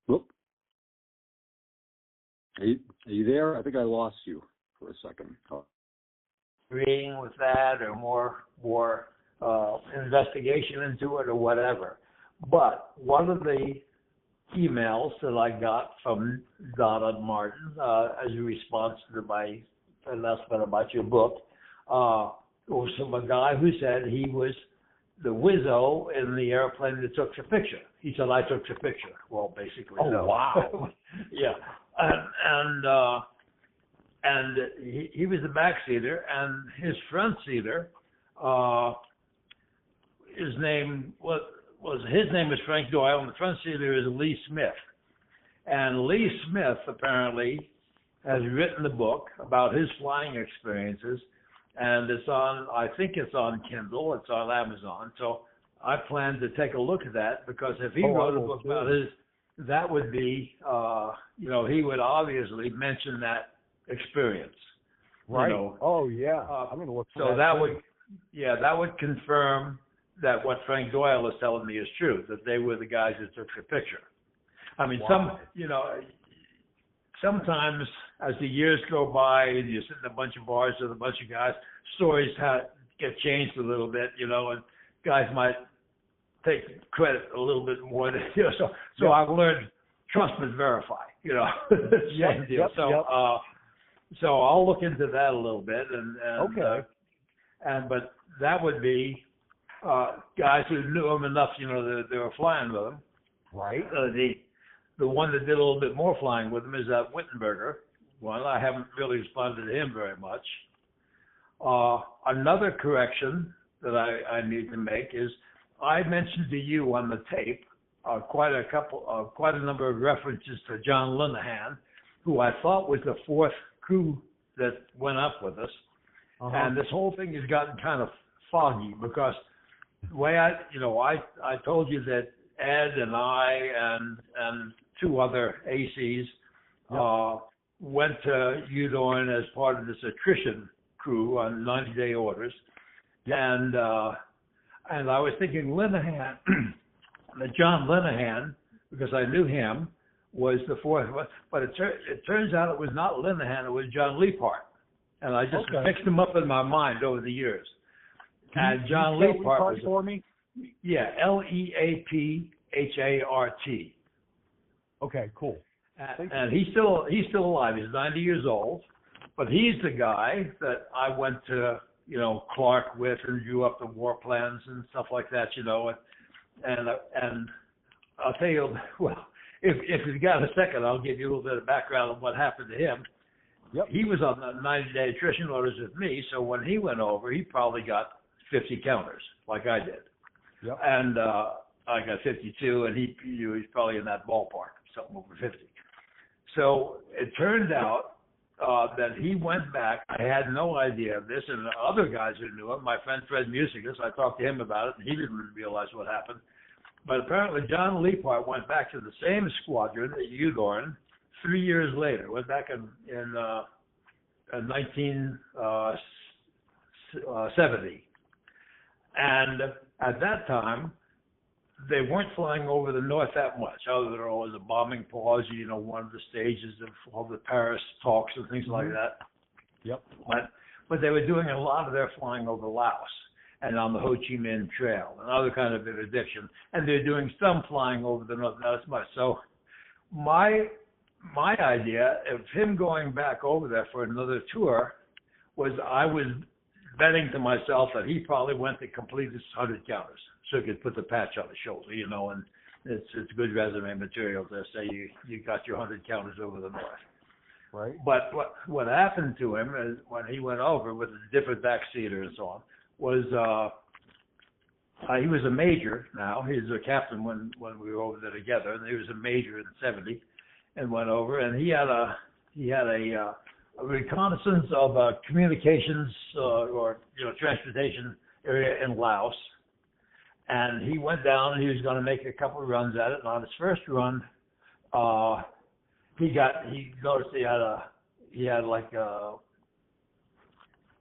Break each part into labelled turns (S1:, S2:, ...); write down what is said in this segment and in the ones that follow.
S1: Whoop. Are you there? I think I lost you for a second. Oh.
S2: Reading with that, or more investigation into it, or whatever. But one of the emails that I got from Donna Martin as a response to my announcement about your book was from a guy who said he was the wizzo in the airplane that took the picture. He said, I took the picture. Well, basically,
S3: oh,
S2: no.
S3: Wow.
S2: Yeah. And he was the back seater, and his front seater, his name was Frank Doyle, and the front seater is Lee Smith. And Lee Smith apparently has written a book about his flying experiences, and I think it's on Kindle, it's on Amazon. So I plan to take a look at that, because if he wrote a book about his, that would be, he would obviously mention that experience.
S3: Right. Oh, yeah.
S2: I'm going to look for that would confirm that what Frank Doyle is telling me is true, that they were the guys that took the picture. I mean, sometimes as the years go by and you sit in a bunch of bars with a bunch of guys, stories get changed a little bit, and guys might take credit a little bit more than, so I've learned trust but verify, same deal. So I'll look into that a little bit, but that would be guys who knew him enough, that they were flying with him.
S3: Right.
S2: The one that did a little bit more flying with him is that Wittenberger one. I haven't really responded to him very much. Another correction that I need to make is I mentioned to you on the tape quite a number of references to John Linehan, who I thought was the fourth crew that went up with us. And this whole thing has gotten kind of foggy, because the way I told you that Ed and I and two other ACs went to Udorn as part of this attrition crew on 90-day orders. And I was thinking Linehan, that John Linehan, because I knew him, was the fourth one. But it turns out it was not Linehan, it was John Leapart. And I just mixed them up in my mind over the years. And John Leapart was
S3: for me?
S2: Yeah, Leapart.
S3: Okay, cool.
S2: And he's still alive. He's 90 years old, but he's the guy that I went to, Clark with, and drew up the war plans and stuff like that, And I'll tell you, well, if you've got a second, I'll give you a little bit of background on what happened to him.
S3: Yep.
S2: He was on the 90-day attrition orders with me, so when he went over, he probably got 50 counters, like I did.
S3: Yep.
S2: And I got 52, and he's probably in that ballpark, something over 50. So it turned out that he went back. I had no idea of this, and the other guys who knew him, my friend Fred Musicus, I talked to him about it, and he didn't realize what happened. But apparently John Leapart went back to the same squadron at Udorn 3 years later. Went back in 1970. And at that time, they weren't flying over the north that much, other than always a bombing pause, one of the stages of all the Paris talks and things like that.
S3: Yep.
S2: But they were doing a lot of their flying over Laos and on the Ho Chi Minh Trail and other kind of interdiction. And they're doing some flying over the north, not as much. So my idea of him going back over there for another tour was I was betting to myself that he probably went to complete his 100 counters, so he could put the patch on his shoulder, and it's good resume material to say you got your 100 counters over the north.
S3: Right.
S2: But what happened to him is when he went over with a different backseater and so on was he was a major now. He was a captain when we were over there together, and he was a major in '70 and went over, and he had a reconnaissance of a communications or transportation area in Laos. And he went down and he was going to make a couple of runs at it. And on his first run, he noticed he had like a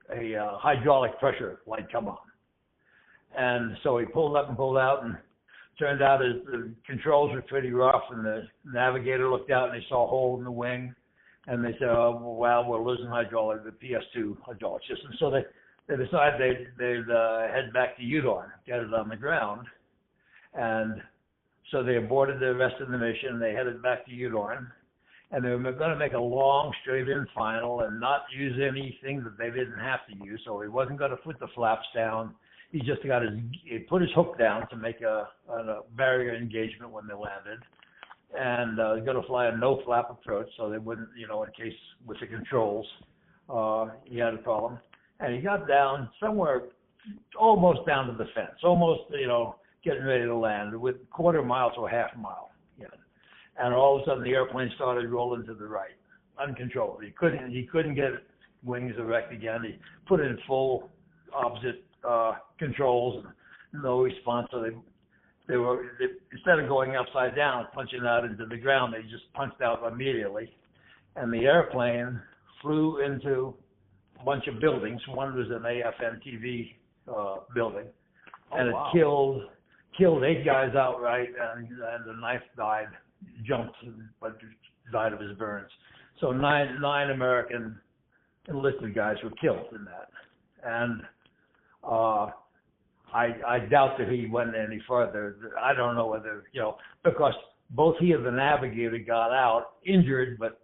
S2: hydraulic pressure light come on. And so he pulled up and pulled out and turned out as the controls were pretty rough, and the navigator looked out and they saw a hole in the wing, and they said, "Oh, well, we're losing the PS2 hydraulic system." So they decided they'd head back to Udon, get it on the ground, and so they aborted the rest of the mission. They headed back to Udon, and they were going to make a long straight-in final and not use anything that they didn't have to use. So he wasn't going to put the flaps down. He just he put his hook down to make a barrier engagement when they landed, and he's going to fly a no-flap approach so they wouldn't, in case with the controls he had a problem. And he got down somewhere almost down to the fence, almost, getting ready to land with quarter mile to a half mile. And all of a sudden the airplane started rolling to the right, uncontrolled. He couldn't get wings erect again. He put in full opposite controls and no response. So they instead of going upside down, punching out into the ground, they just punched out immediately. And the airplane flew into a bunch of buildings. One was an AFN TV building, and it killed 8 guys outright, and the 9th died, jumped, but died of his burns. So nine American enlisted guys were killed in that, and I doubt that he went any further. I don't know whether, because both he and the navigator got out injured, but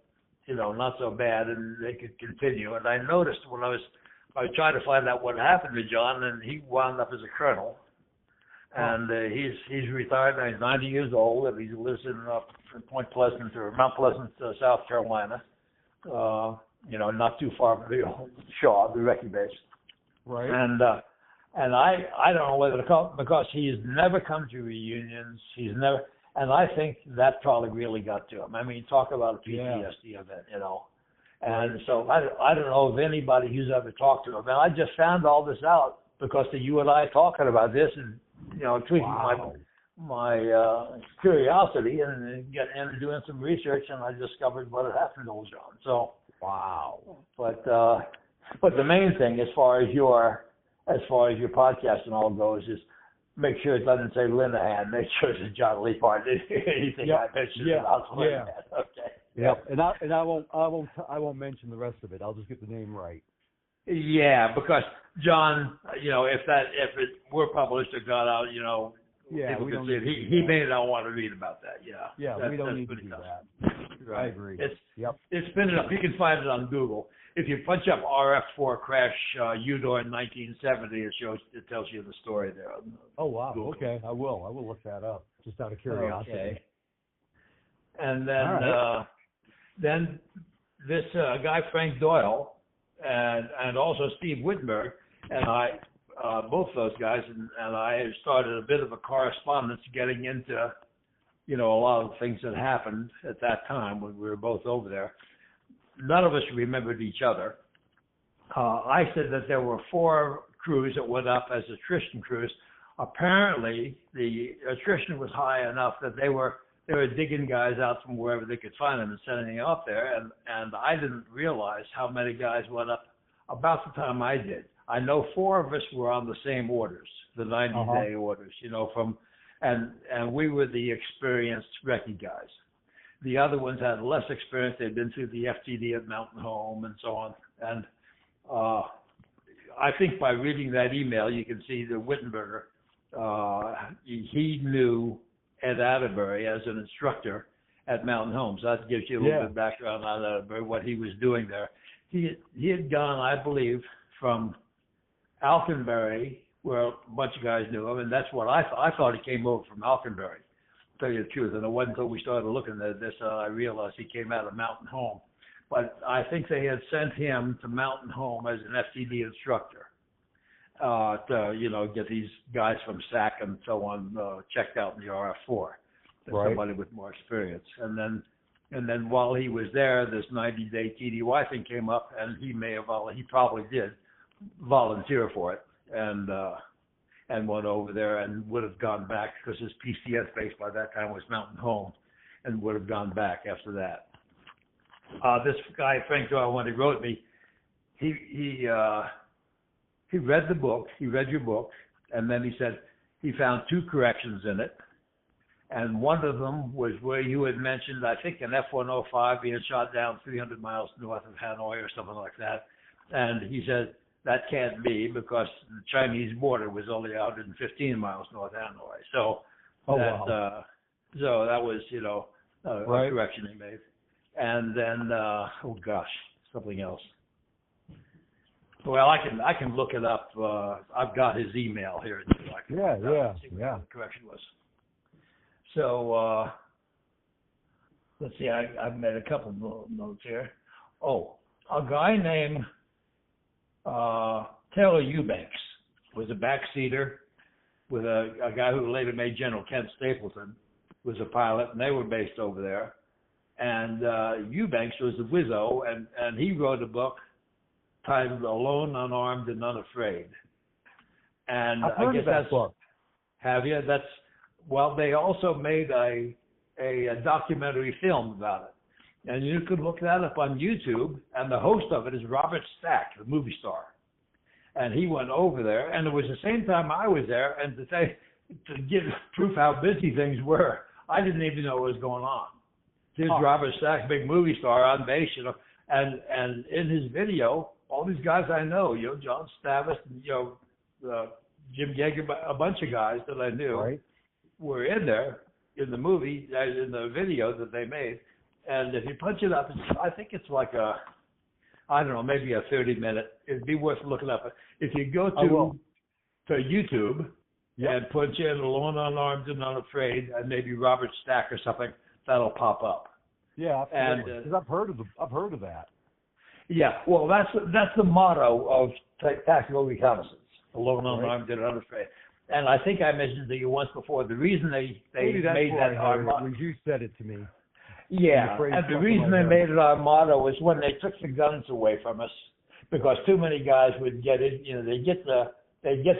S2: not so bad, and they could continue. And I noticed when I was trying to find out what happened to John, and he wound up as a colonel. And he's retired now. He's 90 years old, and he lives in Point Pleasant or Mount Pleasant, South Carolina. Not too far from the Shaw, the recce base.
S3: Right.
S2: And I don't know whether to call, because he's never come to reunions. And I think that probably really got to him. I mean, talk about a PTSD event, And so I don't know of anybody who's ever talked to him. And I just found all this out because of you and I talking about this, and tweaking my curiosity and getting into doing some research, and I discovered what had happened to old John. So but the main thing, as far as your podcast and all goes, is make sure it doesn't say Linehan. Make sure it's John Leapart. Anything I mentioned about Linehan. Okay.
S3: Yep. And I won't mention the rest of it. I'll just get the name right.
S2: Yeah, because John, if it were published or got out, people could see it. He may not want to read about that. Yeah.
S3: Yeah, we don't need to do that. Right. I agree.
S2: It's been enough. You can find it on Google. If you punch up RF-4 crash Udor in 1970, it tells you the story there.
S3: Oh wow.
S2: Google.
S3: Okay, I will look that up just out of curiosity.
S2: Okay. And then this guy Frank Doyle and also Steve Wittenberg and I, both those guys and I started a bit of a correspondence getting into, a lot of the things that happened at that time when we were both over there. None of us remembered each other. I said that there were 4 crews that went up as attrition crews. Apparently, the attrition was high enough that they were digging guys out from wherever they could find them and sending them up there. And I didn't realize how many guys went up about the time I did. I know 4 of us were on the same orders, the 90-day orders, and we were the experienced recce guys. The other ones had less experience. They'd been through the FTD at Mountain Home and so on. And I think by reading that email, you can see that Wittenberger, he knew Ed Atterbury as an instructor at Mountain Home. So that gives you a little bit of background on Atterbury, what he was doing there. He had gone, I believe, from Alconbury, where a bunch of guys knew him, and that's what I thought. I thought he came over from Alconbury, to tell you the truth. And it wasn't until we started looking at this I realized he came out of Mountain Home. But I think they had sent him to Mountain Home as an FTD instructor to, get these guys from SAC and so on checked out in the RF-4. Somebody with more experience. And then while he was there, this 90-day TDY thing came up, and he probably did volunteer for it, and went over there and would have gone back because his PCS base by that time was Mountain Home, and would have gone back after that. This guy Frank Doyle, when he wrote me, he read the book, he read your book, and then he said he found 2 corrections in it, And one of them was where you had mentioned, I think, an F-105 being shot down 300 miles north of Hanoi or something like that. And he said that can't be because the Chinese border was only 115 miles north of Hanoi. So so that was, a correction he made. And then, something else. Well, I can look it up. I've got his email here. See what the correction was. So let's see. I've made a couple of notes here. Oh, a guy named Taylor Eubanks was a backseater with a guy who later made General Kent Stapleton, was a pilot, and they were based over there. And Eubanks was a wizzo, and he wrote a book titled "Alone, Unarmed, and Unafraid." And
S3: I've heard
S2: I guess
S3: of that book.
S2: Have you? They also made a documentary film about it, and you could look that up on YouTube. And the host of it is Robert Stack, the movie star, and he went over there, and it was the same time I was there. And to give proof how busy things were, I didn't even know what was going on. Here's Robert Stack, big movie star on base, and in his video, all these guys I know, John Stavis, Jim Yeager, a bunch of guys that I knew were in there in the movie, in the video that they made. And if you punch it up, I think it's like maybe a 30-minute. It'd be worth looking up. If you go to YouTube and punch in "Alone, Unarmed, and Unafraid" and maybe Robert Stack or something, that'll pop up.
S3: Yeah, absolutely. Because I've heard of that.
S2: Yeah, well, that's the motto of tactical reconnaissance: "Alone, Unarmed, and Unafraid." And I think I mentioned to you once before, the reason they made that our motto.
S3: You said it to me.
S2: Yeah, and the reason they made it our motto was when they took the guns away from us, because too many guys would get it. They'd get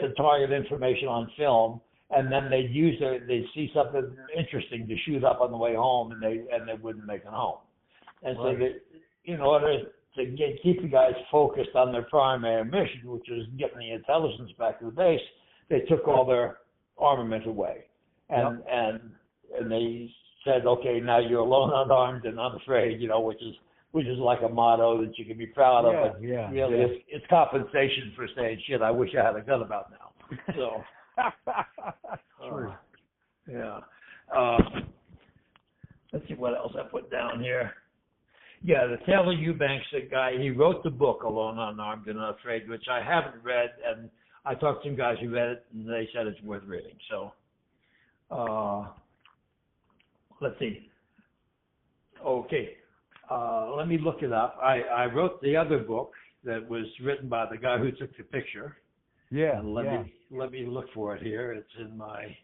S2: the target information on film, and then they'd see something interesting to shoot up on the way home, and they wouldn't make it home. And so in order to keep the guys focused on their primary mission, which is getting the intelligence back to the base, they took all their armament away, and they said, okay, now you're alone, unarmed, and unafraid, which is like a motto that you can be proud of, but really it's compensation for saying, shit, I wish I had a gun about now. So,
S3: True.
S2: Let's see what else I put down here. Yeah, the Taylor Eubanks guy, he wrote the book "Alone, Unarmed, and Unafraid," which I haven't read, and I talked to some guys who read it, and they said it's worth reading. So, let's see. Okay, let me look it up. I wrote the other book that was written by the guy who took the picture.
S3: Yeah.
S2: And let me look for it here. It's in my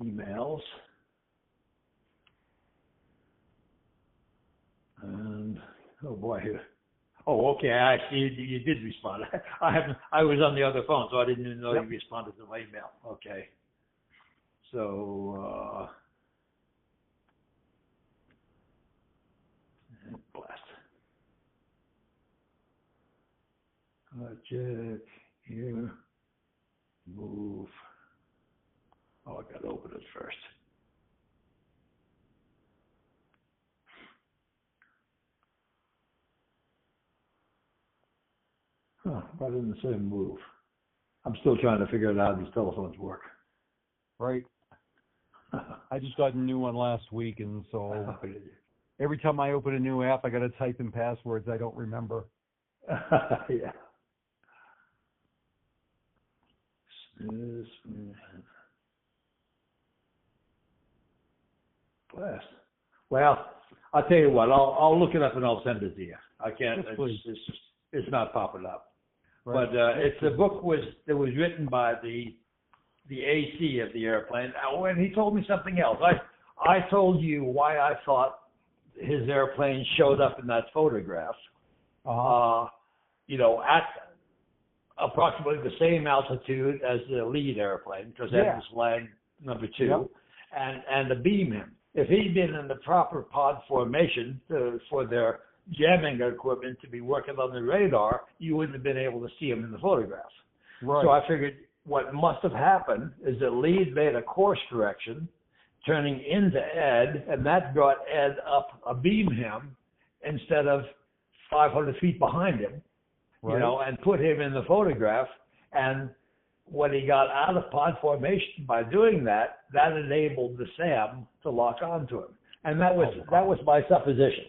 S2: emails. And oh boy, here. Oh, okay. I see you did respond. I was on the other phone, so I didn't even know you responded to my email. Okay. So blast. Check here. Move. Oh, I got to open it first. Why didn't it say move? I'm still trying to figure out how these telephones work.
S3: Right. I just got a new one last week, and so every time I open a new app, I got to type in passwords I don't remember.
S2: Yeah. Blast. Well, I'll tell you what. I'll look it up and I'll send it to you. I can't. It's not popping up. Right. But it's the book that was written by the AC of the airplane. Oh, and he told me something else. I told you why I thought his airplane showed up in that photograph. At approximately the same altitude as the lead airplane, because that was flag number 2, and the beam him. If he'd been in the proper pod formation for their jamming equipment to be working on the radar, you wouldn't have been able to see him in the photograph. Right. So I figured what must have happened is that Lee made a course correction, turning into Ed, and that brought Ed up abeam him instead of 500 feet behind him,
S3: Right.
S2: you know, and put him in the photograph. And when he got out of pod formation by doing that, that enabled the SAM to lock onto him. And that was my supposition.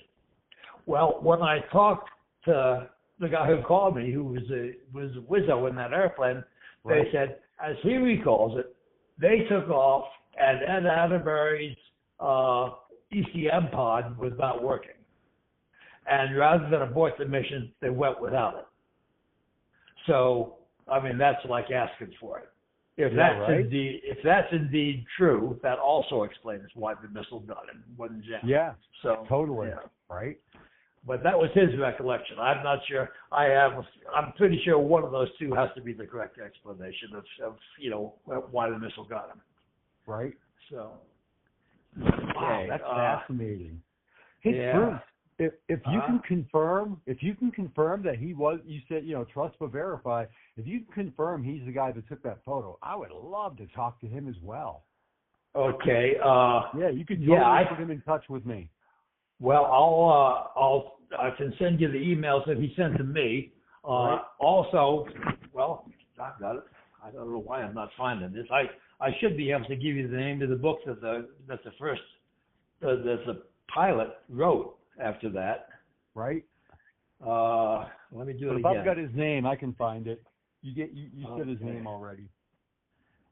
S2: Well, when I talked to the guy who called me, who was Wizzo in that airplane,
S3: Right.
S2: they said, as he recalls it, they took off and Ed Atterbury's ECM pod was not working. And rather than abort the mission, they went without it. So, I mean, that's like asking for it. If that's indeed true, that also explains why the missile got him, wasn't jammed.
S3: Yeah.
S2: So
S3: Totally.
S2: yeah.
S3: Right.
S2: But that was his recollection. I'm not sure. I'm pretty sure one of those two has to be the correct explanation of you know, why the missile got him.
S3: Right.
S2: So.
S3: Wow,
S2: Okay,
S3: that's fascinating. Hey,
S2: yeah.
S3: Bruce, if you can confirm that he was, you said, you know, trust but verify. If you can confirm he's the guy that took that photo, I would love to talk to him as well.
S2: Okay.
S3: Yeah, you can totally put him in touch with me.
S2: Well, I can send you the emails that he sent to me.
S3: Right.
S2: Also, well, I've got it. I don't know why I'm not finding this. I should be able to give you the name of the book that the pilot wrote after that.
S3: Right.
S2: Let me do it
S3: But if
S2: again.
S3: I've got his name, I can find it. You said his
S2: Okay.
S3: name already.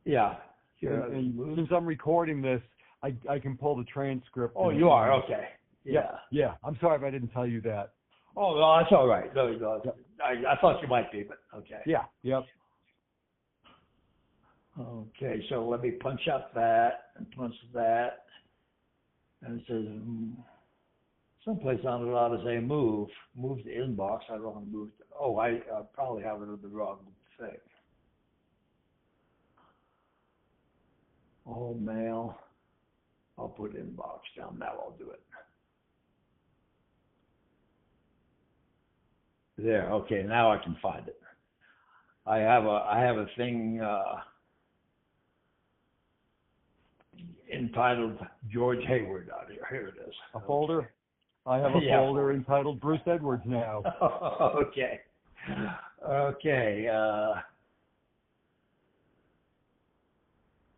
S2: Yeah.
S3: And since I'm recording this, I can pull the transcript.
S2: Oh, you are? Okay. Yeah.
S3: Yeah. I'm sorry if I didn't tell you that.
S2: Oh, no, that's all right. No, I thought you might be, but okay.
S3: Yeah. Yep.
S2: Okay, so let me punch out that and punch that. And it says, someplace on it ought to say move to inbox. I don't want to move to, I probably have it in the wrong thing. All mail. I'll put inbox down. Now I'll do it. There. Okay. Now I can find it. I have a thing entitled George Hayward out here. Here it is.
S3: A folder. I have a folder entitled Bruce Edwards now.
S2: Okay. Okay.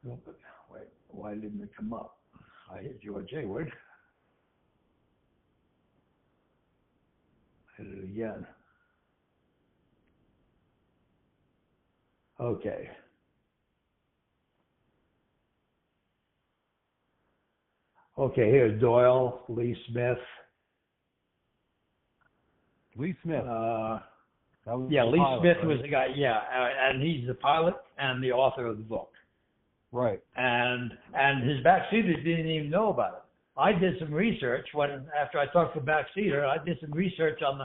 S2: Wait. Why didn't it come up? I hit George Hayward. Hit it again. Okay. Okay, here's Doyle, Lee Smith.
S3: Lee Smith.
S2: Lee
S3: pilot,
S2: Smith
S3: right?
S2: was the guy, and he's the pilot and the author of the book.
S3: Right.
S2: And his backseater didn't even know about it. I did some research after I talked to the backseater. I did some research on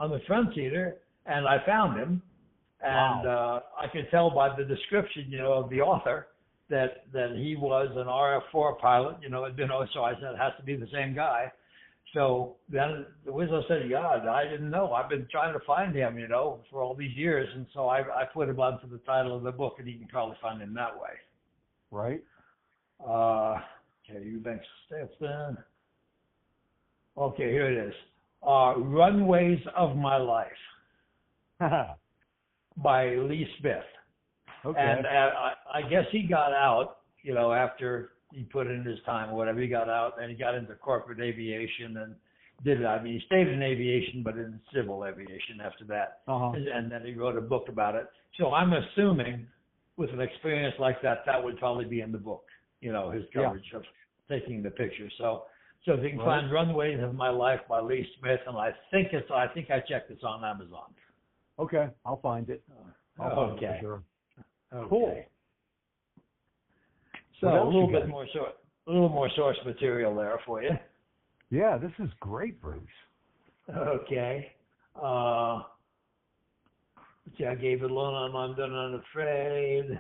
S2: the front seater, and I found him. And I could tell by the description, you know, of the author that he was an RF-4 pilot. So I said it has to be the same guy. So then the Wizzo said, God, I didn't know. I've been trying to find him, you know, for all these years. And so I put him onto the title of the book, and you can probably find him that way.
S3: Right.
S2: Okay, Eubank Stetson. Okay, here it is. Runways of My Life by Lee Smith.
S3: Okay.
S2: And I guess he got out, you know, after he put in his time or whatever. He got out and he got into corporate aviation and did it. I mean, he stayed in aviation, but in civil aviation after that.
S3: Uh-huh.
S2: And then he wrote a book about it. So I'm assuming with an experience like that, that would probably be in the book, you know, his coverage of taking the picture. So if you can find Runways of My Life by Lee Smith, and I think I checked this on Amazon.
S3: Okay, I'll find it. I'll find it for sure.
S2: Okay.
S3: Cool.
S2: So
S3: What
S2: a
S3: else
S2: little
S3: you
S2: bit
S3: got?
S2: more more source material there for you.
S3: Yeah, this is great, Bruce.
S2: Okay. I gave it alone on London Unafraid.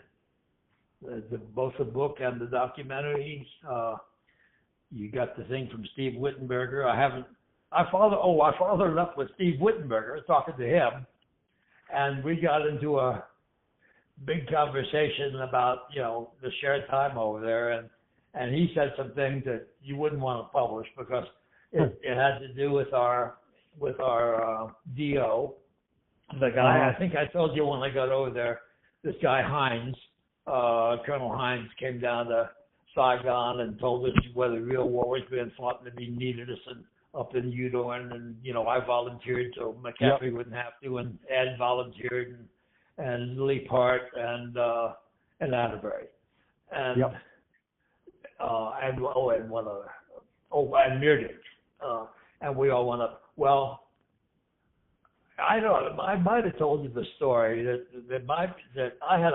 S2: Both the book and the documentary. You got the thing from Steve Wittenberger. I followed up with Steve Wittenberger, talking to him, and we got into big conversation about, the shared time over there, and he said some things that you wouldn't want to publish because it had to do with our DO. The guy, I think I told you when I got over there, this guy Hines, Colonel Hines, came down to Saigon and told us where the real war was being fought, and he needed us up in Udon, and I volunteered so McCaffrey wouldn't have to, and Ed volunteered, and Lee Part and Atterbury, and and one other, and Meredith, and we all went up. Well, I don't know. I might have told you the story that I had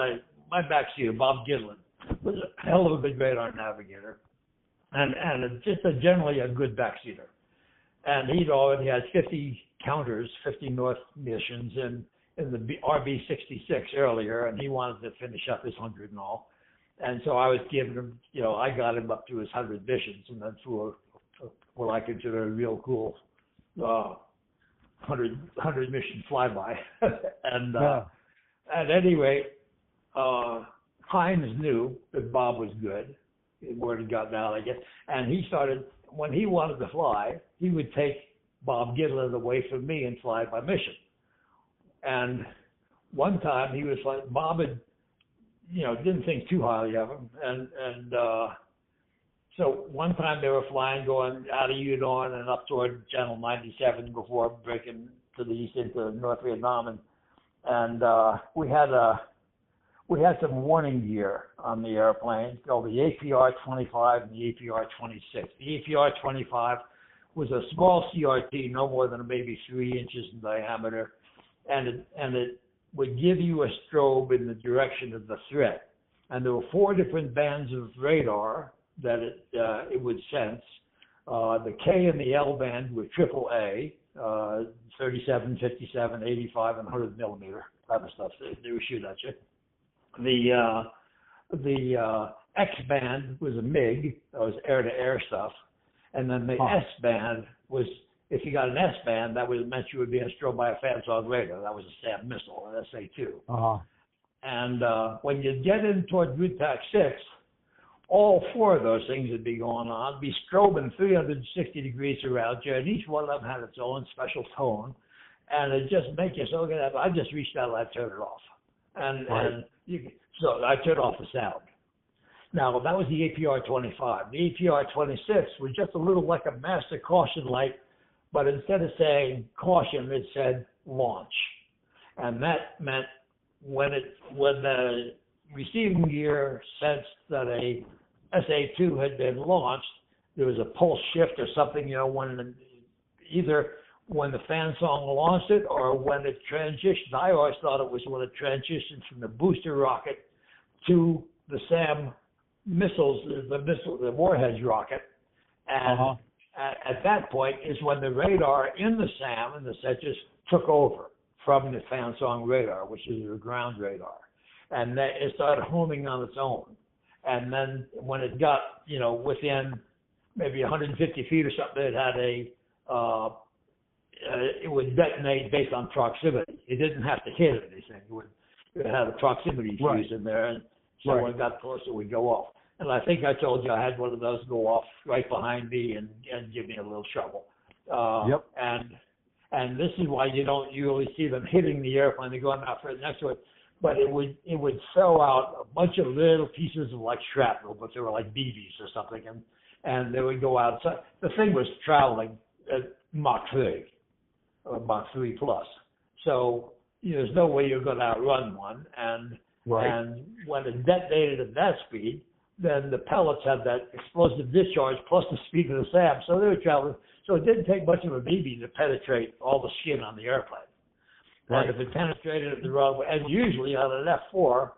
S2: my backseater, Bob Gidlin, was a hell of a big radar navigator, and just generally a good backseater. And he'd already had 50 counters, 50 North missions in the RB-66 earlier, and he wanted to finish up his 100 and all. And so I was giving him, I got him up to his 100 missions, and then through what I consider a real cool 100 mission flyby. And at any rate, Hines knew that Bob was good. Word had gotten out, I guess. And he started, when he wanted to fly, he would take Bob Gidlin away from me and fly by mission. And one time he was like, Bob had, didn't think too highly of him. And so one time they were flying, going out of Udon and up toward Channel 97 before breaking to the east into North Vietnam. And we had some warning gear on the airplane called the APR-25 and the APR-26. The APR-25 was a small CRT, no more than maybe 3 inches in diameter, and it would give you a strobe in the direction of the threat. And there were 4 different bands of radar that it would sense. The K and the L band were AAA, 37, 57, 85, and 100 millimeter type of stuff. They would shoot at you. The X band was a MiG, that was air-to-air stuff, and then the S band was, if you got an S band, that meant you would be strobed by a Fansong radar. That was a SAM missile, an SA-2. And when you get in toward RUTAC 6, all 4 of those things would be going on, be strobing 360 degrees around you, and each one of them had its own special tone, and it just make you so good. I just reached out and I turned it off. So I turned off the sound. Now, that was the APR-25. The APR-26 was just a little like a master caution light, but instead of saying caution, it said launch. And that meant when the receiving gear sensed that a SA-2 had been launched, there was a pulse shift or something, either when the Fansong launched it or when it transitioned. I always thought it was when it transitioned from the booster rocket to the SAM missiles, the warheads rocket. And at that point is when the radar in the SAM and the Sentries took over from the Fansong radar, which is your ground radar. And it started homing on its own. And then when it got, within maybe 150 feet or something, it had it would detonate based on proximity. It didn't have to hit anything. It had a proximity fuse in there, and so when it got closer, it would go off. And I think I told you I had one of those go off right behind me and give me a little trouble. And this is why you don't usually see them hitting the airplane. They're going out for the next one. But it would throw out a bunch of little pieces of like shrapnel, but they were like BBs or something, and they would go out. So the thing was traveling at Mach 3, or Mach 3 plus. So there's no way you're going to outrun one. And when it detonated at that speed, then the pellets had that explosive discharge plus the speed of the SAM. So they were traveling. So it didn't take much of a BB to penetrate all the skin on the airplane. And if it penetrated it the wrong way, and usually on an F-4,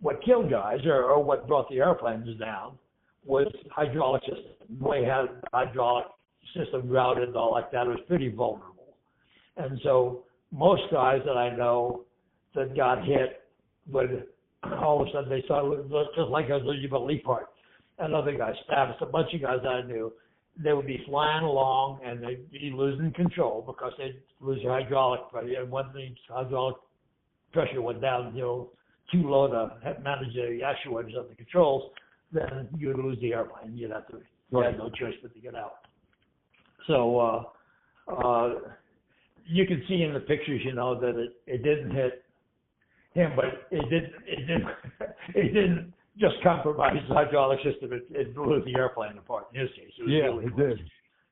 S2: what killed guys or what brought the airplanes down was hydraulic system. The way it had the hydraulic system routed and all like that, it was pretty vulnerable. And so most guys that I know that got hit would all of a sudden they started just like I was losing about Lee Part. And other guys, Stavis, a bunch of guys that I knew, they would be flying along and they'd be losing control because they'd lose their hydraulic pressure. And when the hydraulic pressure went down, too low to manage the actuators of the controls, then you'd lose the airplane. You had no choice but to get out. So you can see in the pictures, that it didn't hit him, but it didn't just compromise the hydraulic system. It blew the airplane apart in his case.
S3: It did.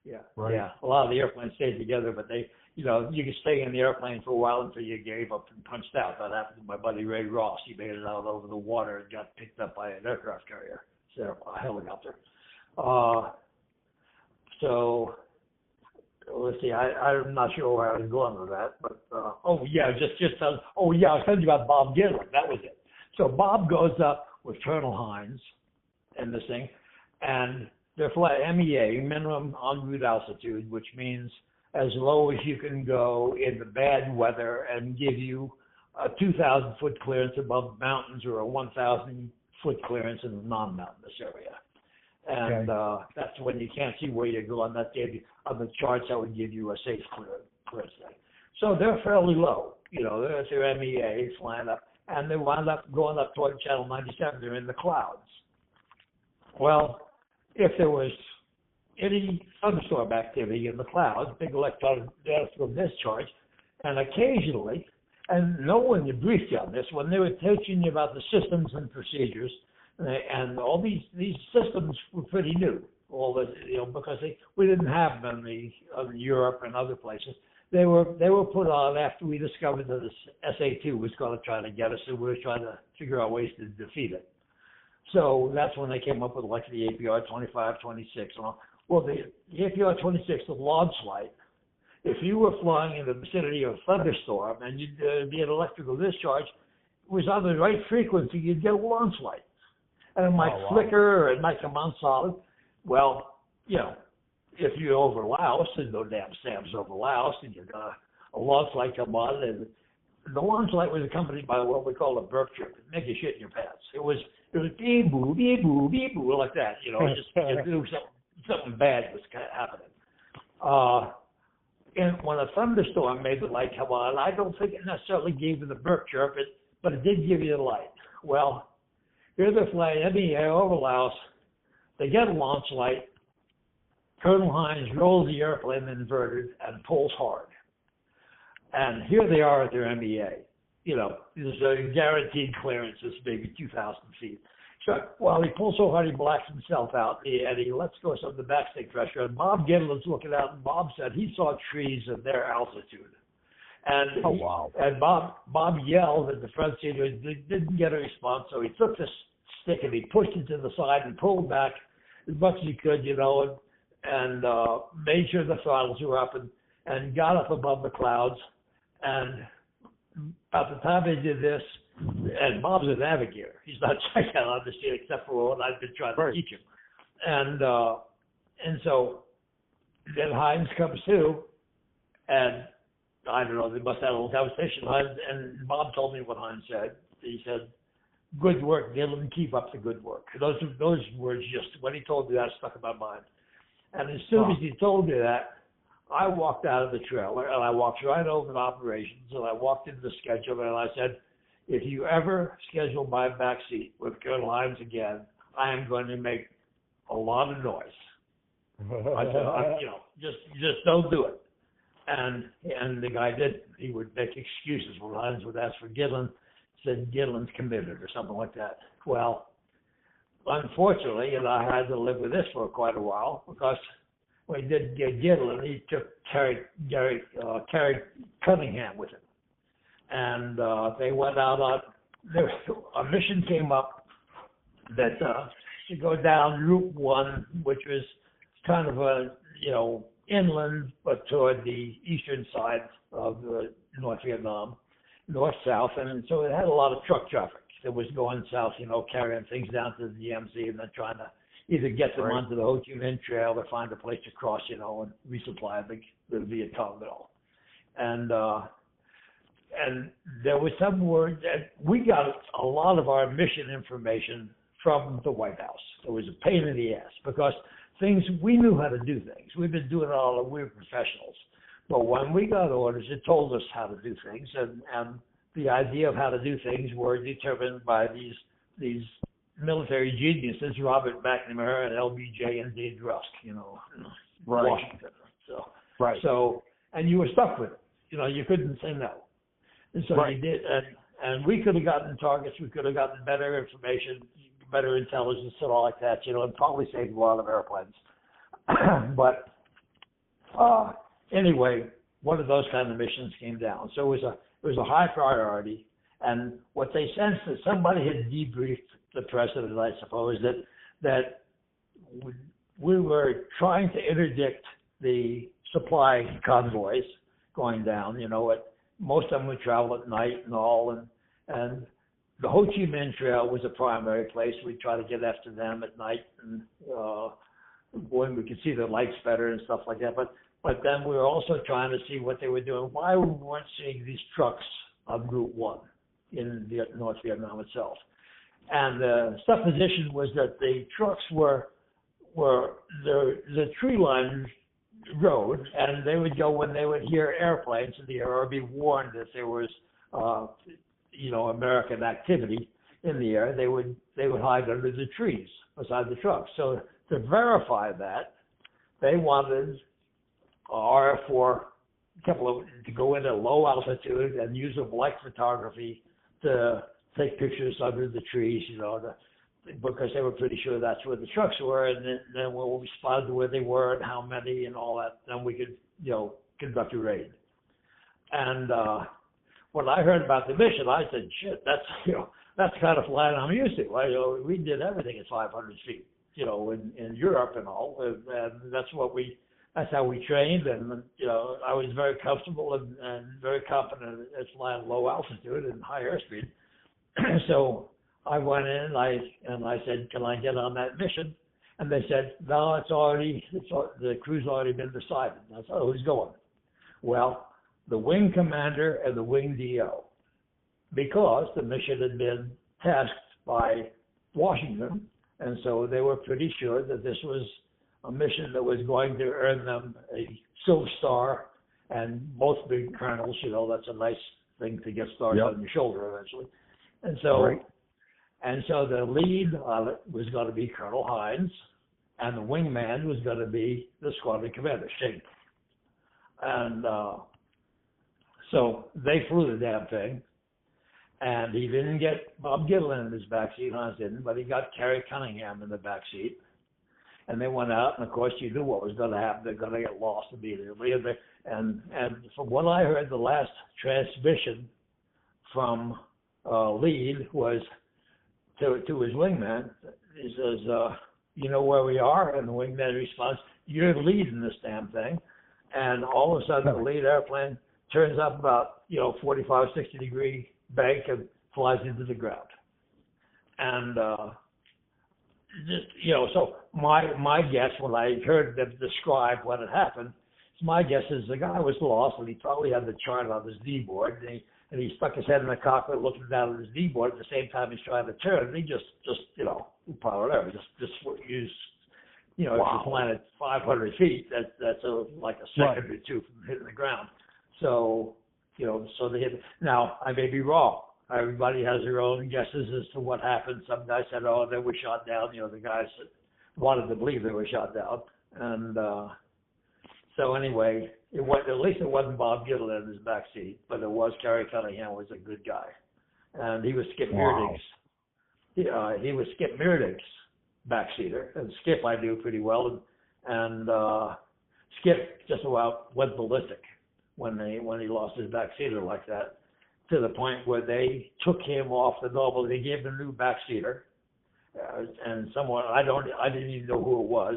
S2: Yeah,
S3: right.
S2: Yeah. A lot of the airplanes stayed together, but they, you could stay in the airplane for a while until you gave up and punched out. That happened to my buddy Ray Ross. He made it out over the water and got picked up by an aircraft carrier, a helicopter. So let's see. I'm not sure where I was going with that, but I was telling you about Bob Gidlin. That was it. So Bob goes up with Colonel Hines and this thing, and they're flying MEA, minimum en route altitude, which means as low as you can go in the bad weather and give you a 2,000-foot clearance above mountains or a 1,000-foot clearance in the non-mountainous area. And that's when you can't see where you're going. That gave you, on the charts, that would give you a safe clearance thing. So they're fairly low. They're at their MEA flying up, and they wound up going up toward Channel 97. They're in the clouds. Well, if there was any thunderstorm activity in the clouds, big electrical discharge, and occasionally, and no one had briefed you on this, when they were teaching you about the systems and procedures, and all these systems were pretty new, because we didn't have them in Europe and other places. They were put on after we discovered that the SA-2 was going to try to get us, and we were trying to figure out ways to defeat it. So that's when they came up with the APR 25, 26, and all. Well, the APR 26, the launch light, if you were flying in the vicinity of a thunderstorm and you'd be an electrical discharge, it was on the right frequency, you'd get a launch light. And it might flicker or it might come on solid. Well, if you're over Laos, there's no damn stamps over Laos, and you got a launch light come on, and the launch light was accompanied by what we call a burp trip. It'd make you shit in your pants. It was beep boo, beep boo, beep boo, like that. Just you do something bad was kind of happening. And when a thunderstorm made the light come on, I don't think it necessarily gave you the burp chirp, but it did give you the light. Well, here they're flying MEA over Laos. They get a launch light. Colonel Hines rolls the airplane inverted and pulls hard. And here they are at their MEA. There's a guaranteed clearance, this maybe 2,000 feet. So while he pulls so hard, he blacks himself out, and he lets go some of the backstick pressure. And Bob Gidlin's looking out, and Bob said he saw trees at their altitude. And and Bob yelled at the front seat. He didn't get a response, so he took this stick and he pushed it to the side and pulled back as much as he could, and made sure the throttles were up and got up above the clouds. And about the time they did this, and Bob's a navigator. He's not trying to understand except for what I've been trying to teach him. And so then Hines comes to, and I don't know, they must have a little conversation. And Bob told me what Hines said. He said, "Good work, Gidlin. Keep up the good work." Those words, just when he told me that, stuck in my mind. And as soon as he told me that, I walked out of the trailer and I walked right over to operations and I walked into the schedule and I said, "If you ever schedule my back seat with Colonel Hines again, I am going to make a lot of noise." I said, just don't do it. And the guy did. He would make excuses when Hines would ask for Gidlin. Said Gidlin's committed or something like that. Well, unfortunately, I had to live with this for quite a while because when he did get Gidlin, he took Carrie Cunningham with him. And they went out on, a mission came up that to go down Route 1, which was kind of a, inland, but toward the eastern side of North Vietnam, north-south. And so it had a lot of truck traffic that was going south, carrying things down to the DMZ and then trying to either get them onto the Ho Chi Minh Trail or find a place to cross, and resupply the Viet Cong and all. And there was some word that we got a lot of our mission information from the White House. It was a pain in the ass because we knew how to do things. We've been doing it all. We were professionals. But when we got orders, it told us how to do things. And the idea of how to do things were determined by these military geniuses, Robert McNamara and LBJ and Dave Rusk, in Washington. So, and you were stuck with it. You couldn't say no. And so you did, and we could have gotten targets, we could have gotten better information, better intelligence and all like that, and probably saved a lot of airplanes. But anyway, one of those kind of missions came down. So it was a high priority, and what they sensed that somebody had debriefed the president, I suppose, that we were trying to interdict the supply convoys going down. Most of them would travel at night and all, and the Ho Chi Minh Trail was a primary place. We'd try to get after them at night, and when we could see the lights better and stuff like that. But then we were also trying to see what they were doing, why we weren't seeing these trucks on Route 1 in North Vietnam itself. And the supposition was that the trucks were the tree-lined road, and they would go when they would hear airplanes in the air or be warned that there was, American activity in the air. They would hide under the trees beside the trucks. So to verify that, they wanted RF-4 to go in at low altitude and use of light photography to take pictures under the trees, because they were pretty sure that's where the trucks were, and then when we spotted where they were and how many and all that, then we could, conduct a raid. And when I heard about the mission, I said, shit, that's kind of flying I'm used to. We did everything at 500 feet, in Europe and all, and that's how we trained, and I was very comfortable and very confident at flying low altitude and high airspeed. So I went in and I said, can I get on that mission? And they said, no, the crew's already been decided. And I said, oh, who's going? Well, the wing commander and the wing DO, because the mission had been tasked by Washington, and so they were pretty sure that this was a mission that was going to earn them a Silver Star and both big colonels. That's a nice thing to get started on your shoulder eventually. And so the lead on it was going to be Colonel Hines, and the wingman was going to be the squadron commander, Shane. And so they flew the damn thing, and he didn't get Bob Gitlin in his backseat, Hines didn't, but he got Kerry Cunningham in the backseat. And they went out, and of course you knew what was going to happen. They're going to get lost immediately. And from what I heard, the last transmission from lead was to his wingman. He says, you know where we are? And the wingman responds, you're leading this damn thing. And all of a sudden the lead airplane turns up about 45, 60 degree bank and flies into the ground. And so my guess when I heard them describe what had happened, my guess is the guy was lost, and he probably had the chart on his D-board, and he stuck his head in the cockpit looking down at his D-board at the same time he's trying to turn, and he just powered over, just used, if you're flying at 500 feet, that's like a second or two from hitting the ground. So, so they hit. Now, I may be wrong. Everybody has their own guesses as to what happened. Some guys said, oh, they were shot down. The guys wanted to believe they were shot down. And so anyway, at least it wasn't Bob Gitlin in his backseat, but it was Kerry Cunningham, was a good guy. And he was Skip Meredith's. He was Skip Meredith's backseater. And Skip I knew pretty well. And Skip just about went ballistic when he lost his backseater like that, to the point where they took him off the normal. They gave him a new backseater, and someone I didn't even know who it was,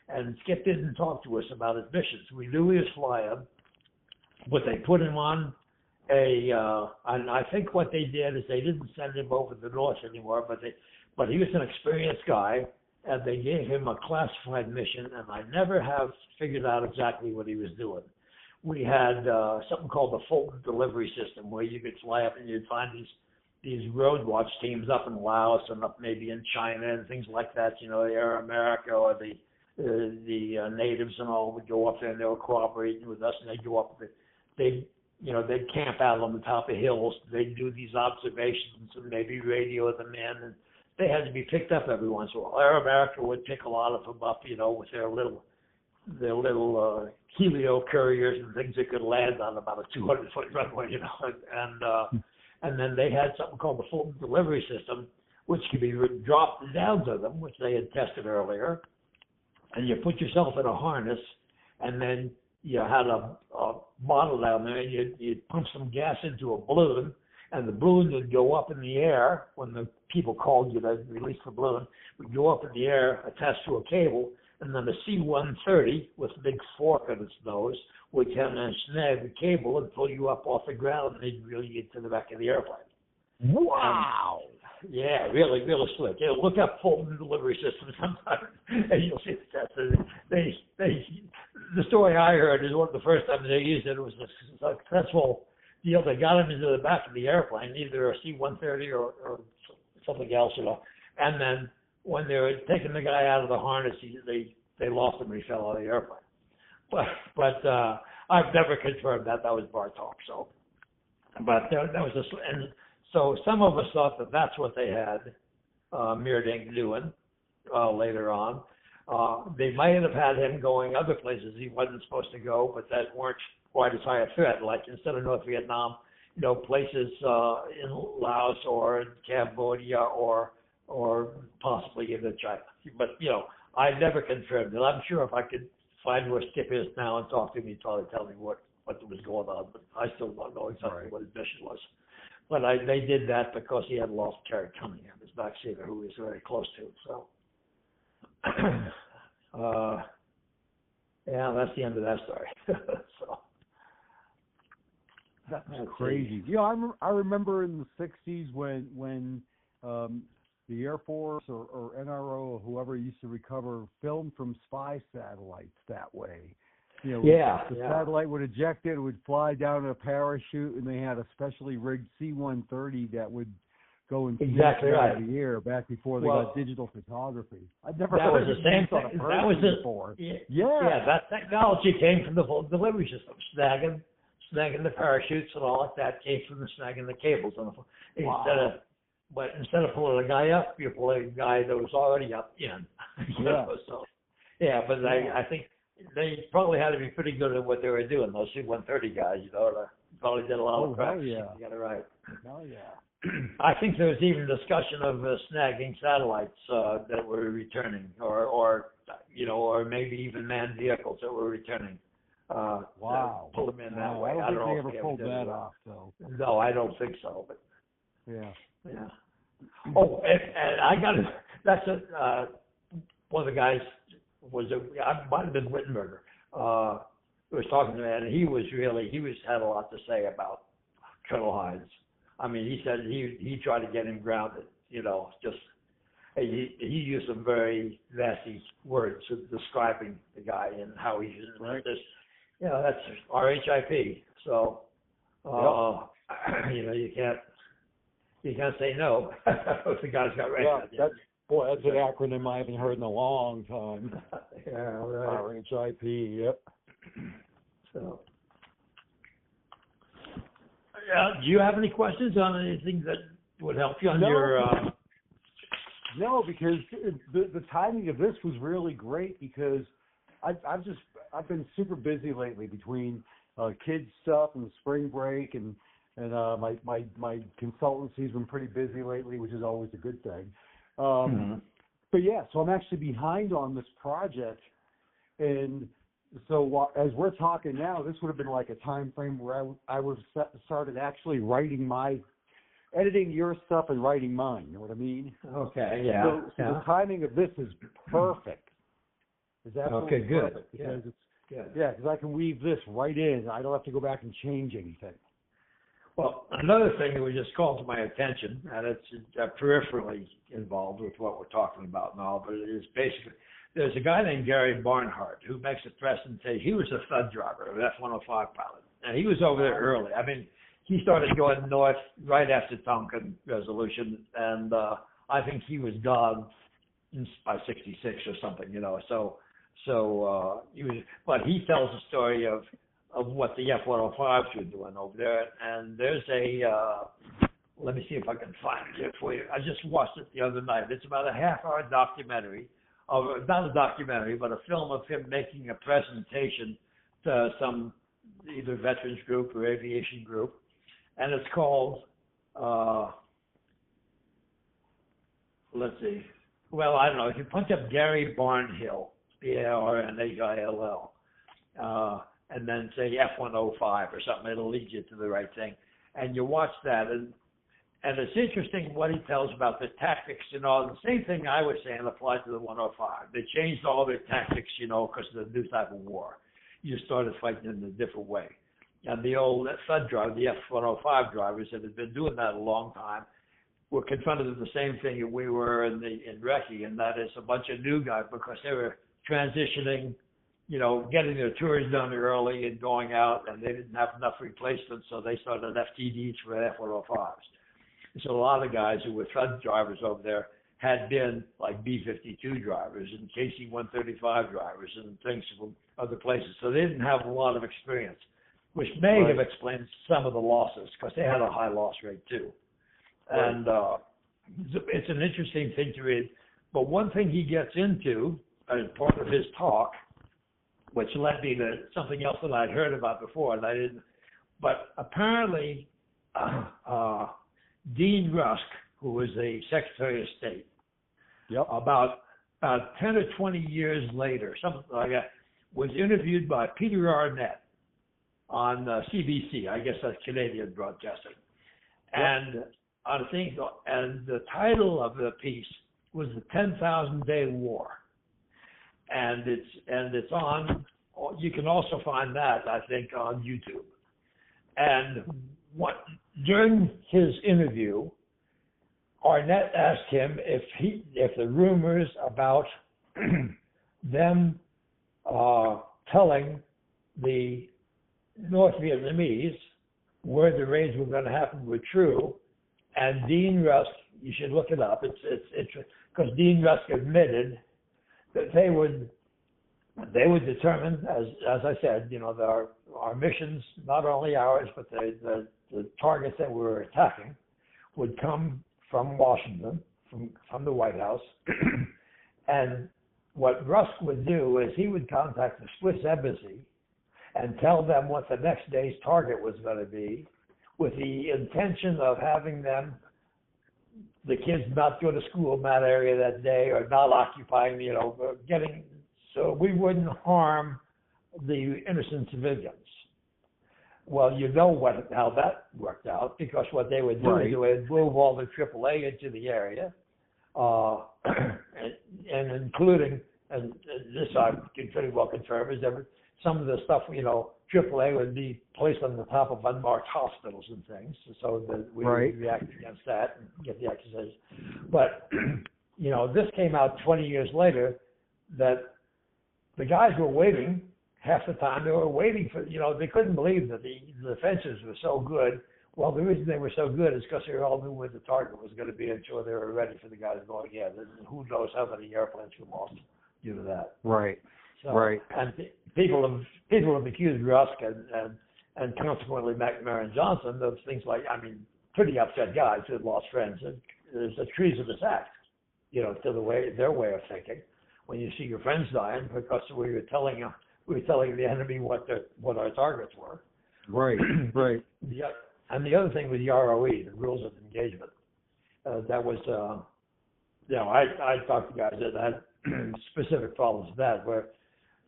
S2: and Skip didn't talk to us about his missions. We knew he was flying, but they put him on and I think what they did is they didn't send him over the north anymore, but he was an experienced guy, and they gave him a classified mission, and I never have figured out exactly what he was doing. We had something called the Fulton Delivery System, where you could fly up and you'd find these road watch teams up in Laos and up maybe in China and things like that. The Air America or the natives and all would go up there, and they were cooperating with us, and they'd go up. They'd they'd camp out on the top of hills. They'd do these observations and maybe radio them in, and they had to be picked up every once in a while. Air America would pick a lot of them up, with their little helio couriers and things that could land on about a 200-foot runway, and then they had something called the Fulton delivery system, which could be dropped down to them, which they had tested earlier, and you put yourself in a harness, and then you had a bottle down there, and you'd pump some gas into a balloon, and the balloon would go up in the air when the people called you to release the balloon. Would go up in the air attached to a cable, and then the C-130 with a big fork on its nose would come and snag the cable and pull you up off the ground, and they'd reel you into the back of the airplane.
S3: Wow!
S2: Yeah, really, really slick. Look up Fulton delivery system sometime, and you'll see that. The story I heard is one of the first times they used it. It was a successful deal. They got him into the back of the airplane, either a C-130 or something else, And then when they were taking the guy out of the harness, they lost him and he fell out of the airplane. But I've never confirmed that. That was bar talk. So, but that was and so some of us thought that that's what they had Meerdink doing later on. They might have had him going other places he wasn't supposed to go, but that weren't quite as high a threat. Like instead of North Vietnam, places in Laos or in Cambodia or possibly even China. But I never confirmed it. I'm sure if I could find where Skip is now and talk to him, he'd probably tell me what was going on. But I still don't know exactly what his mission was. But they did that because he had lost Terry Cunningham, his backseater, who he was very close to. So, yeah, that's the end of that story. So
S3: that's crazy. I remember in the '60s when the Air Force or NRO or whoever used to recover film from spy satellites that way. The satellite would eject it would fly down in a parachute, and they had a specially rigged C-130 that would go and
S2: exactly right.
S3: the air back before they got digital photography. I'd never
S2: that
S3: heard
S2: was the same thing. That was
S3: before.
S2: Yeah, that technology came from the full delivery system, snagging the parachutes and all like that came from the snagging the cables on the instead of pulling a guy up, you pull a guy that was already up in. But I think they probably had to be pretty good at what they were doing. Those C-130 guys, probably did a lot of practice to get it right.
S3: Oh yeah.
S2: I think there was even discussion of snagging satellites that were returning, or maybe even manned vehicles that were returning. Pull them in that way.
S3: I don't think they ever pulled that off, though.
S2: No, I don't think so. But
S3: yeah.
S2: Oh, and I got it. That's one of the guys I might have been Wittenberger. Who was talking to me, and he had a lot to say about Colonel Hines. I mean, he said he tried to get him grounded. Just he used some very nasty words describing the guy and how he used this. That's RHIP. So you can't say no if the guy's got right.
S3: That's an acronym I haven't heard in a long time.
S2: Yeah, right.
S3: RHIP. Yep.
S2: So. Do you have any questions on anything that would help you on your?
S3: No, because the timing of this was really great because I've been super busy lately between kids stuff and spring break and my consultancy's been pretty busy lately, which is always a good thing. But yeah, so I'm actually behind on this project, and so as we're talking now, this would have been like a time frame where I would have started actually editing your stuff and writing mine. You know what I mean?
S2: Okay. Yeah.
S3: So the timing of this is perfect. Is absolutely
S2: good.
S3: Perfect because
S2: it's good.
S3: Yeah, because I can weave this right in. I don't have to go back and change anything.
S2: Well, another thing that was just called to my attention, and it's peripherally involved with what we're talking about now, but it is basically, there's a guy named Gary Barnhart who makes a presentation. He was a stud driver, an F-105 pilot, and he was over there early. I mean, he started going north right after Tonkin Resolution, and I think he was gone by 66 or something, So he was, but he tells the story of of what the F-105s were doing over there. And there's a, let me see if I can find it for you. I just watched it the other night. It's about a half-hour documentary, not a documentary, but a film of him making a presentation to some either veterans group or aviation group. And it's called, let's see. Well, I don't know. If you punch up Gary Barnhill, Barnhill, and then say F-105 or something, it'll lead you to the right thing. And you watch that, and it's interesting what he tells about the tactics. You know, the same thing I was saying applied to the 105. They changed all their tactics, you know, because of the new type of war. You started fighting in a different way. And the old Thud driver, the F-105 drivers that had been doing that a long time, were confronted with the same thing that we were in Recce, and that is a bunch of new guys because they were transitioning, you know, getting their tours done early and going out, and they didn't have enough replacements, so they started FTDs for F-105s. So a lot of guys who were Thud drivers over there had been like B-52 drivers and KC-135 drivers and things from other places, so they didn't have a lot of experience, which may have explained some of the losses because they had a high loss rate too. And it's an interesting thing to read. But one thing he gets into as part of his talk, which led me to something else that I'd heard about before, and I didn't. But apparently, Dean Rusk, who was the Secretary of State, about 10 or 20 years later, something like that, was interviewed by Peter Arnett on CBC. I guess that's Canadian Broadcasting. And and the title of the piece was The 10,000 Day War. And it's on, you can also find that, I think, on YouTube. And during his interview, Arnett asked him if the rumors about them telling the North Vietnamese where the raids were going to happen were true. And Dean Rusk, you should look it up. It's because Dean Rusk admitted that they would determine, as I said, you know, our missions, not only ours, but the targets that we were attacking, would come from Washington, from the White House. And what Rusk would do is he would contact the Swiss embassy and tell them what the next day's target was going to be, with the intention of having the kids not go to school in that area that day, or not occupying, you know, so we wouldn't harm the innocent civilians. Well, you know how that worked out, because what they would do is they would move all the AAA into the area, and including, and this I can pretty well confirm, is that some of the stuff, you know, AAA would be placed on the top of unmarked hospitals and things, so that we would react against that and get the accusation. But, you know, this came out 20 years later, that the guys were waiting, half the time they were waiting for, you know, they couldn't believe that the defenses were so good. Well, the reason they were so good is because they all knew where the target was going to be, and so they were ready for the guys going, yeah, who knows how many airplanes were lost due to that. And people have accused Rusk and consequently McNamara and Johnson of things like, I mean, pretty upset guys who had lost friends. And there's a treasonous act, you know, to their way of thinking. When you see your friends dying because we were telling the enemy what our targets were. And the other thing was the ROE, the rules of engagement. That was, you know, I talked to guys that had specific problems with that, where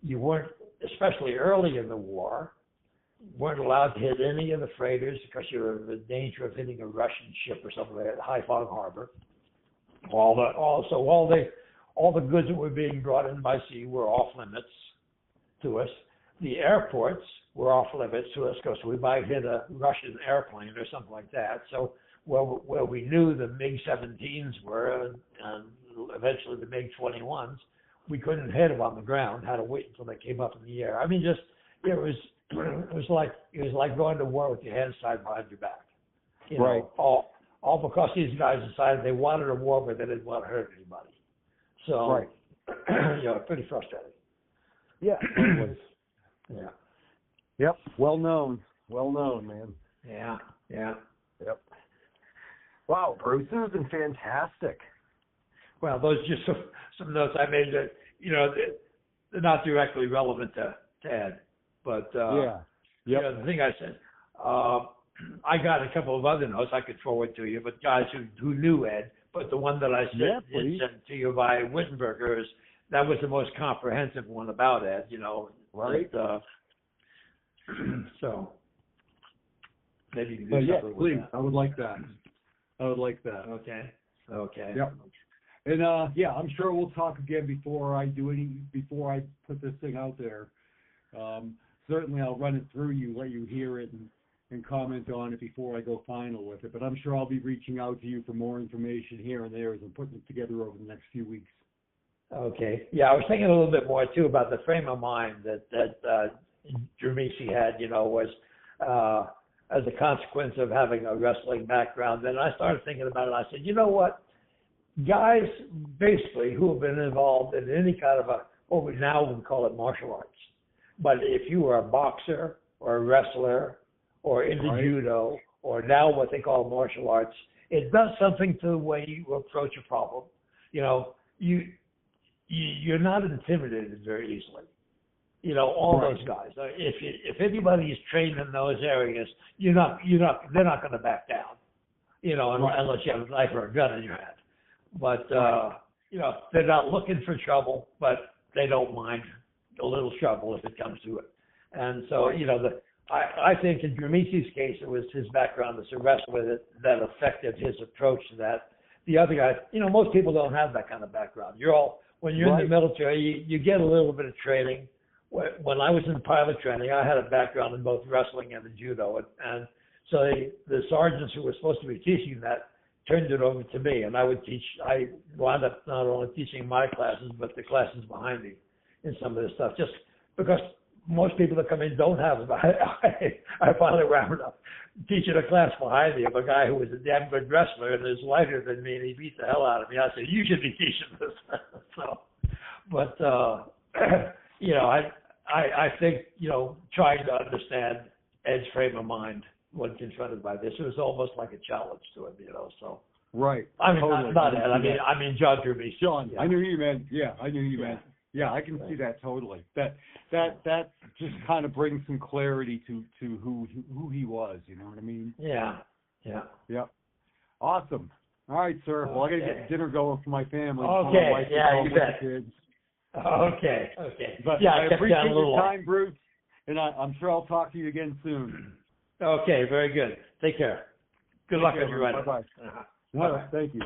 S2: you weren't, especially early in the war, weren't allowed to hit any of the freighters because you were in danger of hitting a Russian ship or something like that, Haiphong Harbor. All the goods that were being brought in by sea were off limits to us. The airports were off limits to us because we might hit a Russian airplane or something like that. So where we knew the MiG-17s were, and eventually the MiG-21s, we couldn't hit them on the ground. Had to wait until they came up in the air. I mean, just it was like going to war with your hands tied behind your back. You know, all because these guys decided they wanted a war, but they didn't want to hurt anybody. So, you know, pretty frustrating.
S3: Yeah. Yep. Well known, man.
S2: Yeah, yeah.
S3: Yep. Wow, Bruce, this has been fantastic.
S2: Well, those are just some notes I made that, they're not directly relevant to Ed. But,
S3: Yeah. Yep.
S2: the thing I said, I got a couple of other notes I could forward to you, but guys who knew Ed, but the one that I sent to you by Wittenberger that was the most comprehensive one about Ed,
S3: Right.
S2: That, so maybe you can do something with
S3: please.
S2: that.
S3: I would like that.
S2: Okay. Okay.
S3: Yep. And I'm sure we'll talk again before I put this thing out there. Certainly I'll run it through you, let you hear it and comment on it before I go final with it. But I'm sure I'll be reaching out to you for more information here and there as I'm putting it together over the next few weeks.
S2: Okay. Yeah, I was thinking a little bit more too about the frame of mind that Jermisi had, was as a consequence of having a wrestling background. And I started thinking about it. I said, you know what? Guys, basically, who have been involved in any kind of what we now would call it martial arts. But if you were a boxer or a wrestler or into judo or now what they call martial arts, it does something to the way you approach a problem. You're not intimidated very easily. All those guys. If anybody is trained in those areas, they're not going to back down. Unless you have a knife or a gun in your hand. But they're not looking for trouble, but they don't mind a little trouble if it comes to it. And so, I think in Jermisi's case, it was his background as a wrestler that affected his approach to that. The other guys, most people don't have that kind of background. When you're in the military, you get a little bit of training. When I was in pilot training, I had a background in both wrestling and the judo. And so the sergeants who were supposed to be teaching that turned it over to me, and I wound up not only teaching my classes, but the classes behind me in some of this stuff, just because most people that come in don't have it. I finally wound up teaching a class behind me of a guy who was a damn good wrestler and is lighter than me, and he beat the hell out of me. I said, you should be teaching this. I think, trying to understand Ed's frame of mind when confronted by this, it was almost like a challenge to him, so.
S3: Right.
S2: I mean,
S3: totally.
S2: not Ed. I mean, John Jermisi.
S3: John,
S2: yeah.
S3: I knew you, man. Yeah, I knew you, man. Yeah, I can see that totally. That just kind of brings some clarity to who he was. You know what I mean?
S2: Yeah.
S3: Awesome. All right, sir. Well, I got to get dinner going for my family.
S2: Okay.
S3: My wife
S2: You bet.
S3: Kids.
S2: Okay.
S3: But
S2: yeah,
S3: I appreciate your
S2: long.
S3: time, Bruce, and I'm sure I'll talk to you again soon.
S2: Okay. Very good. Take care. Good luck on your run.
S3: Bye-bye.
S2: Uh-huh.
S3: No, thank you.